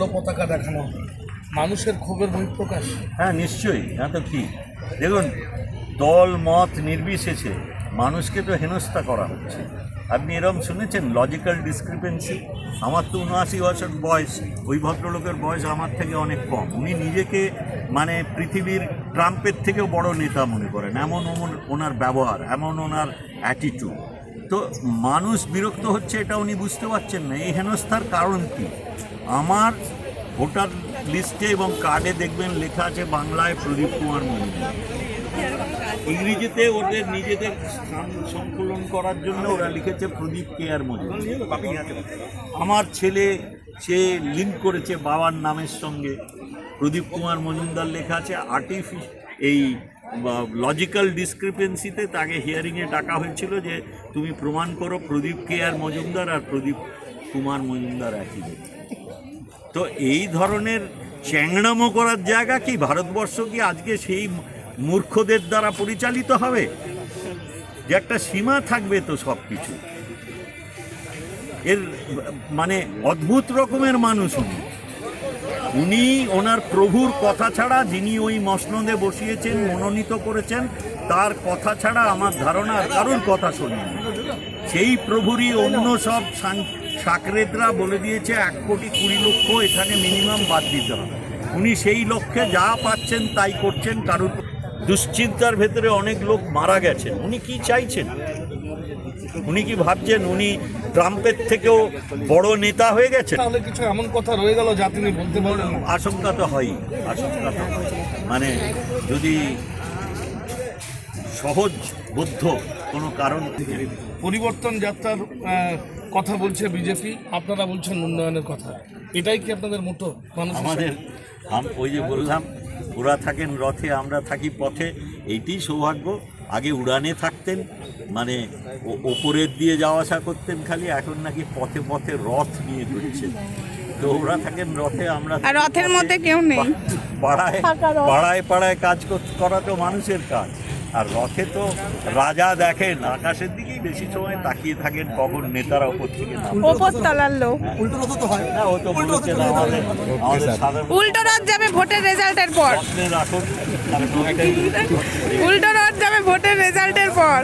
কালো পতাকা দেখানো মানুষের ক্ষোভের বহিঃপ্রকাশ। হ্যাঁ নিশ্চয়ই, না তো কি। দেখুন, দল মত নির্বিশেষে মানুষকে তো হেনস্থা করা হচ্ছে। আপনি এরকম শুনেছেন লজিক্যাল ডিসক্রিপেন্সি? আমার তো 79 বছর বয়স, ওই ভদ্রলোকের বয়স আমার থেকে অনেক কম। উনি নিজেকে মানে পৃথিবীর ট্রাম্পের থেকেও বড় নেতা মনে করেন, এমন ওনার ব্যবহার, এমন ওনার অ্যাটিটিউড। তো মানুষ বিরক্ত হচ্ছে, এটা উনি বুঝতে পারছেন না। এই হেনস্থার কারণ কি? আমার ভোটার লিস্টে এবং কার্ডে দেখবেন লেখা আছে বাংলায় প্রদীপ কুমার মজুমদার, ইংরেজিতে ওদের নিজেদের স্থান সংকলন করার জন্য ওরা লিখেছে প্রদীপ কে আর মজুমদার। আমার ছেলে সে লিঙ্ক করেছে বাবার নামের সঙ্গে, প্রদীপ কুমার মজুমদার লেখা আছে। এই লজিক্যাল ডিসক্রিপেন্সিতে তাকে হিয়ারিংয়ে ডাকা হয়েছিল যে তুমি প্রমাণ করো প্রদীপ কে আর মজুমদার আর প্রদীপ কুমার মজুমদার একই। তো এই ধরনের চ্যাংড়ামো করার জায়গা কি ভারতবর্ষ? কি আজকে সেই মূর্খদের দ্বারা পরিচালিত হবে? যে একটা সীমা থাকবে তো সব কিছু। এর মানে অদ্ভুত রকমের মানুষ উনি ওনার প্রভুর কথা ছাড়া, যিনি ওই মসনদে বসিয়েছেন, মনোনীত করেছেন, তার কথা ছাড়া আমার ধারণা কারোর কথা শোনেন। সেই প্রভুরই অন্য সব সাকরেতরা বলে দিয়েছে 1,20,00,000 এখানে মিনিমাম বাদ দিতে হবে। উনি সেই লক্ষ্যে যা পাচ্ছেন তাই করছেন। কারোর দুশ্চিন্তার ভেতরে অনেক লোক মারা গেছেন। উনি কি চাইছেন? উনি কি ভাবছেন উনি ট্রাম্পের থেকেও বড় নেতা হয়ে গেছেন? তাহলে কিছু এমন কথা রয়ে গেল যা তিনি বলতে পারলেন। আশঙ্কা তো হয়ই, আশঙ্কা তো মানে যদি সহজবোধ্য কোনো কারণ থেকে পরিবর্তন যাত্রার কথা বলছে বিজেপি, আপনারা বলছেন উন্নয়নের কথা। এটাই কি আপনাদের মোটো? আমাদের ওই যে বললাম, ওরা থাকেন রথে, আমরা থাকি পথে। এইটি সৌভাগ্য। আগে উড়ানে থাকতেন, মানে ওপরের দিয়ে যাওয়া আসা করতেন খালি, এখন নাকি পথে পথে রথ নিয়ে ঘুরছেন। তো ওরা থাকেন রথে, আমরা রথের মধ্যে কেউ নেই। পাড়ায় পাড়ায় কাজ করা তো মানুষের কাজ। আর রথে তো রাজা দেখেন আকাশের দিকেই বেশি সময় তাকিয়ে থাকেন কখন নেতারা ওপর থেকে উল্টো রথ যাবে ভোটের রেজাল্টের পর। উল্টো রথ যাবে ভোটের রেজাল্টের পর।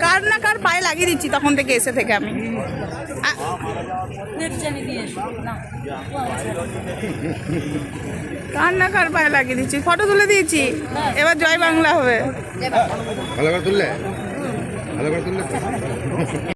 কার না কার পায়ে লাগিয়ে দিচ্ছি তখন থেকে এসে থেকে আমি। কার না কার পায়ে লাগিয়ে দিচ্ছি, ফটো তুলে দিয়েছি। এবার জয় বাংলা হবে। ভালো করে তুললে